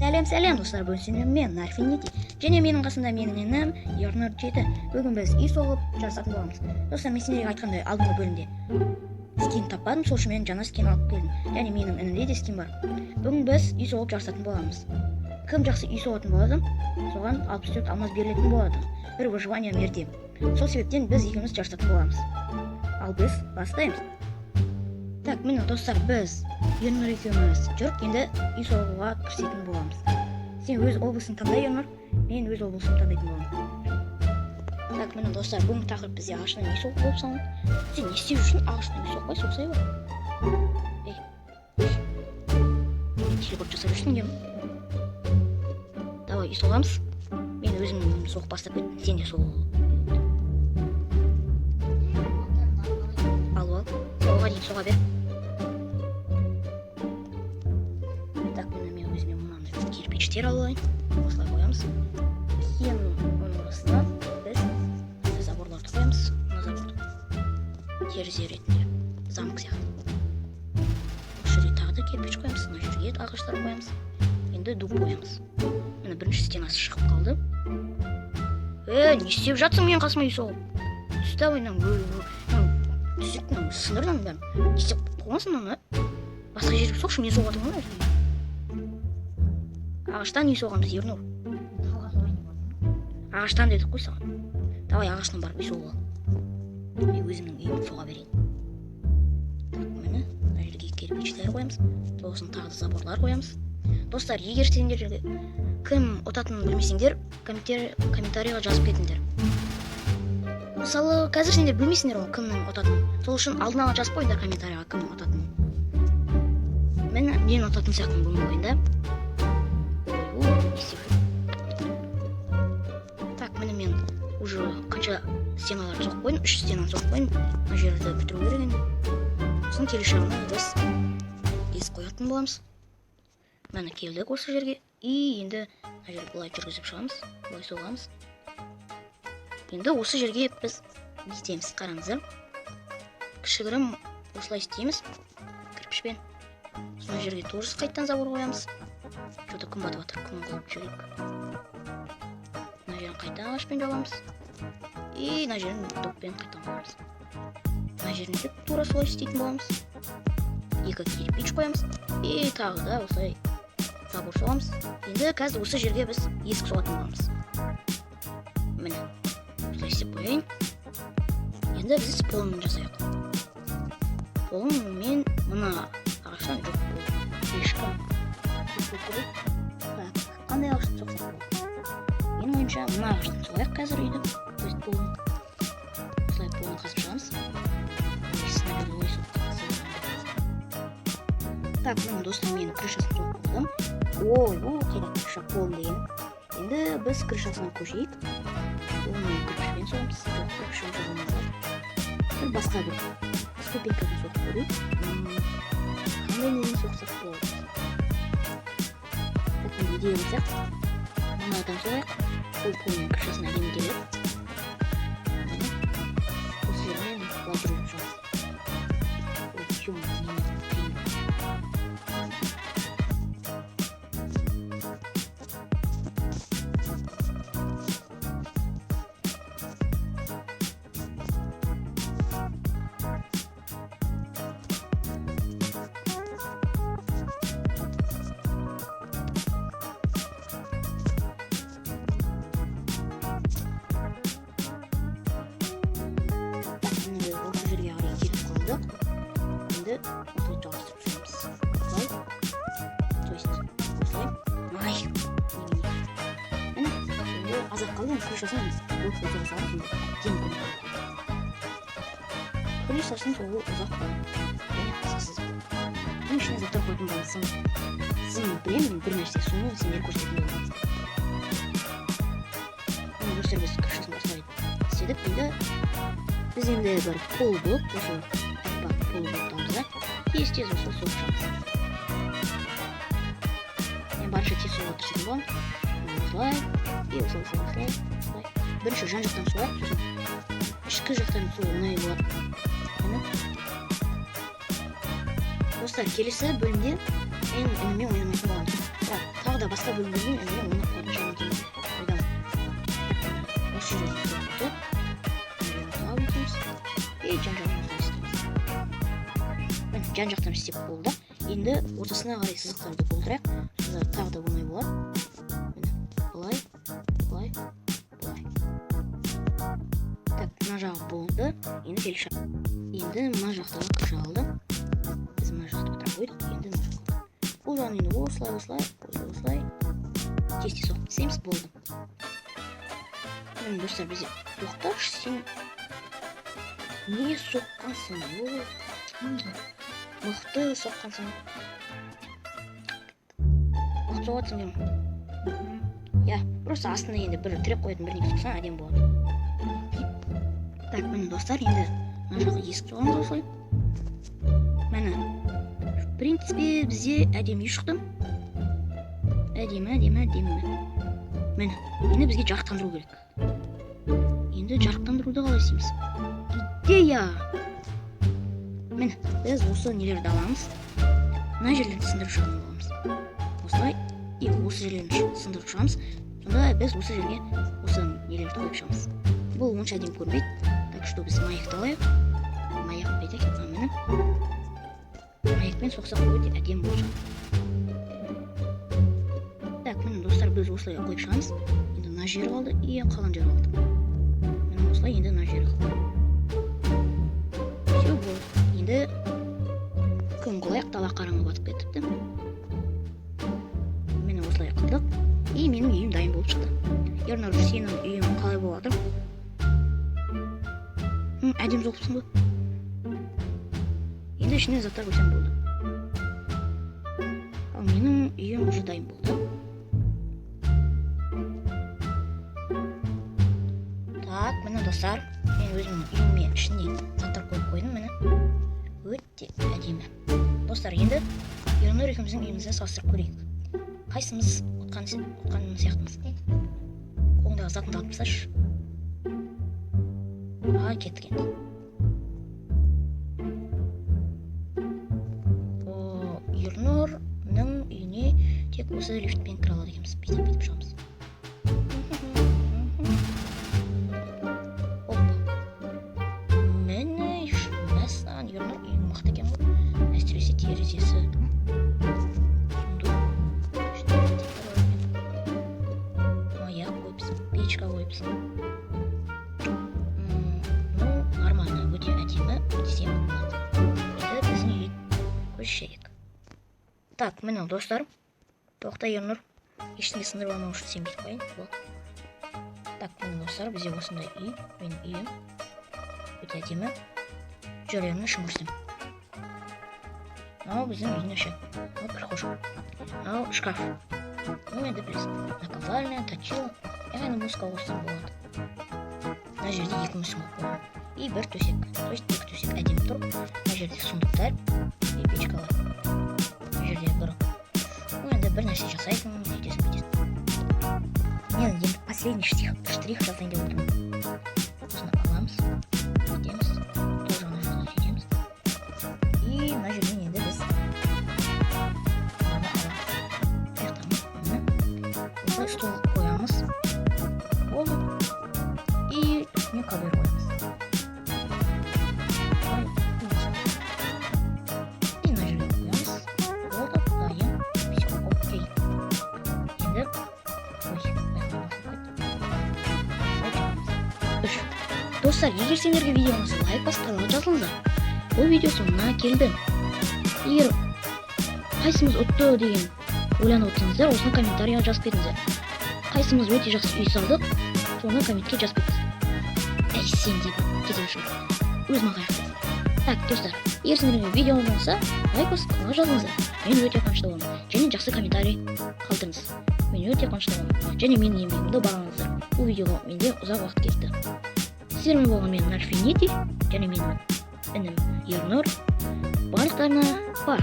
Сәлем достар, мен Нарфинити. Және менің қасымда менің інім Ернур жеті. Бүгін біз үй соғып жасатын боламыз. Достар, мен сендерге айтқандай алдыңғы бөлімде скин таппадым, сол үшін мен жаңа скин алып келдім. Және менің інімде де скин бар. Бүгін біз үй соғып жасатын боламыз. Кім жақсы үй соғатын болады, соған 64 алмаз берілетін болады. Бір выживание мерде. Сол себептен біз екеуміз жасатын боламыз. Ал біз бастаймыз. Так, міне достар, біз Ернур екеуміз жүріп, енді үй соғуға кірісетін боламыз. Сен өз облысын таңдай, Ернур, мен өз облысымды таңдайтын боламын. Так, міне достар, бүгінгі тақырып бізде ағаштан үй соғу болып саналады. Сен не істеу үшін ағаштан үй соқпай соқсай ба? Телепорт жасап жүрсің кем? Давай үй соғамыз. Мен өзім соғып бастап кеттім, сен де соғу. Ал, соғуға дейін соға бер. Кирпичтер алайын, осылай қоямыз. Оның арасына біз заборларды қоямыз. Мына заборды терезе ретінде, замок сияқты. Осы жерге тағы да кирпич қоямыз, мына жерге ағаштар қоямыз. Енді дуб қоямыз. Міне бірінші стенасы шығып қалды. Не істеп жатсың мен қасыма үй соғып? Түсті түсіктің сындырдан бәрін. Не істеп қоймасын оны? Басқа жерге соқшы, не соғатын оны? Ағаштан үй соғамыз, Ернур. Ағаштан дедік қой саған. Давай ағаштан барып үй соғуға. Мен өзімнің үйімді соға берейін. Міне, мына жерге кирпичтер қоямыз. Сосын тағы да заборлар қоямыз. Достар, егер сендер кім ұтатынын білмесеңдер, комментарийға жазып кетіңдер. Мысалы, қазір сендер білмейсіңдер ғой кімнің ұтатынын. Сол үшін алдын ала жазып қойыңдар комментарийға кімнің ұтатынын. Мен ұтатын сияқтымын бүгінгі ойында. Так, міне мен уже қанша стеналарды соғып қойдым, 3 стенаны соғып қойдым. Мына жерді бітіру керек енді. Сосын келешегіне біз ес қоятын боламыз. Міне келдік осы жерге. Енді мына жерді былай жүргізіп шығамыз, былай соғамыз. Енді осы жерге біз істейміз, қараңыздар. Кішігірім осылай істейміз кірпішпен. Мына жерге тоже қайттан забор қоямыз. Что-то күн батып жатыр, күн қылып жүрейік. Мына жерін қайттан ағашпен жабамыз. Мына жерін доппен қайттан қоямыз. Мына жерін де тура солай істейтін боламыз. 2 кирпич қоямыз. Тағы да осылай забор соғамыз. Енді қазір осы жерге біз есік соғатын боламыз. Міне, осылай істеп қояйын. Енді біз полын жасайық. Полын мен мына ағаштан жоқ болды. Ешкім. Қандай ағаштан соқсақ болады? Менің ойымша мына ағаштан соғайық қазір үйді. Полын. Осылай полын қазып шығамыз. Так, міне достар, мен крышасын соғып болдым. Қайда крыша полын деген. Енді біз крышасына көшейік. Оны кірпішпен соғамыз. Жоқ, кірпішпен соғамыз. Бір басқа бір ступенькадан соғып көрейік. Қандай неден соқсақ болады? Идея болсақ, мұнайдан соғайық. Ол полының крышасына әдемі келеді. Осы жермен былай жүріп шығамыз. Енді осылай жалғастырып жүреміз. Осылай. То есть, осылай. Міне, енді азақ қалды, крышасын өкпе жасағын кем көмек. Крышасын соғу ұзақ болды. Және қысқысыз болды. Мен ішіне заттар қойдың болсын. Сіздің білемін бір нәрсе соны сендер көрсететін болады. Достар, біз крышасын осылай істедік. Енді біз енді бір пол болып, осы пол болып да тез осылай соғып шығамыз. Мен барынша тез соғуға тырысатын боламын. Осылай, осылай. Бірінші жан жақтан соғайық, сосын ішкі жақтан соғу оңай болады. Достар, келесі бөлімде мен інімен ойнамайтын болғанмын. Бірақ тағы да басқа бөлімдермен інімен ойнап қалатын шығармын деген ойдамын. Осы жерде болды. Тағы өтеміз. Жан-жағымызды істейміз. Міне жан-жақтан істеп болды. Енді ортасына қарай сызықтарды толтырайық. Сонда тағы да болмай болады. Міне былай. Так, мына жағы болды. Енді келші. Енді мына жақтағы қашалды. Біз мына жақты бітіріп қойдық. Енді мына жақты. Бұл жағын енді осылай. Тез соқып тіземіз, болды. Міне достар, бізде тоқташы, сен не соққансың? Мықты соққансың. Мықты соғатсың деймін. Просто астына енді бір тірек қоятын бірдеңе соқсаң әдемі болады. Так, міне достар, енді мына жаққа есік соғамыз осылай. Міне, в принципе, бізде әдемі шықты. Әдемі. Міне, енді бізге жарықтандыру керек. Енді жарықтандыруды қалай істейміз? Идея! Міне, біз осы нелерді аламыз. Мына жерлерді сындырып шығамыз аламыз. Осылай, и осы жерлерді сындырып шығамыз. Сонда біз осы жерге осы нелерді қойып шығамыз. Бұл онша әдемі көрмейді. Так что біз маякты алайық. Маяк бетек, міне. Маякпен соқсақ өте әдемі болып шығады. Так, міне достар, біз осылай қойып шығамыз. Енді мына жер қалды, и қалған жер қалды. Міне осылай, енді мына жер қалды. Все болды. Енді күн қылайық, дала қараңғы батып кетіпті. Мені осылай қылдық. И менің үйім дайын болып шықты. Ернар, сенің үйің қалай болады? Әдем жоқпысың ғой. Енді ішіне заттар қойсам болды. Ал менің үйім уже дайын болды. Так, міне достар, мен өзімнің үйіме ішіне заттар қойып қойдым, міне. Өте әдемі. Достар, енді Ернар екеуміздің үйімізді салыстырып көрейік. Қайсымыз ұтқан сияқтымыз? Қолыңдағы затыңды алып тасташы. Кеттік енді. Ернарның үйіне тек осы лифтпен кіре алады екенбіз. Бүйтіп шығамыз. Міне, мәссаған, Ернар үйің мықты екен ғой. Әсіресе терезесі. Маяк қойыпсың, печка қойыпсың. Так, міне достар. Тоқта, Ернар. Ештеңе сындырып алмау үшін сен бүйтіп қойын. Так, міне достар, бізде осындай үй. Менің үйім. Өте әдемі. Жерлерін шымырсым. Мынау біздің үйдің іші. Мынау прихожка. Мынау шкаф. Ну, енді білесің. Наковальня, точила. Яғни музыка қоссам болады. Мына жерде екі мүсін қойып. И бір төсек. То есть екі төсек әдемі тұр. Мына жерде сундықтар и печкалар. Жерде бір. Ну, енді бір нәрсе жасайсың, сөйтесің. Мен енді последний штрих жасайын деп отырмын. Осыны аламыз, сөйтеміз. Тол жағына жағына сөйтеміз. И мына жерден енді біз мынаны аламыз. Аяқтамыз. Осылай стол қоямыз. Болды. И үстіне ковер қоямыз. Достар, егер сендерге видеоңыз лайк басып жазылыңыздар, бұл видео соңына келді. Егер қайсымыз ұтты деген ойланып отырсаңыздар, осыны комментарийға жазып кетіңіздер. Қайсымыз өте жақсы үй салдық, соны комментке жазып кетіңіз. Әй, сен деп кетіп жүрмін. Өзіме қайықты. Так, достар, егер сендерге видео болса, лайк басып жазылыңыздар. Мен өте қуанышты боламын. Және жақсы комментарий қалдырыңыз. Мен өте қуанышты боламын. Және менің еңбегімді бағалаңыздар. Бұл видеоға менде ұзақ уақыт кетті. Сіздермен болған мен Нарфинити, және менің інім Ернар. Барлықтарына бар.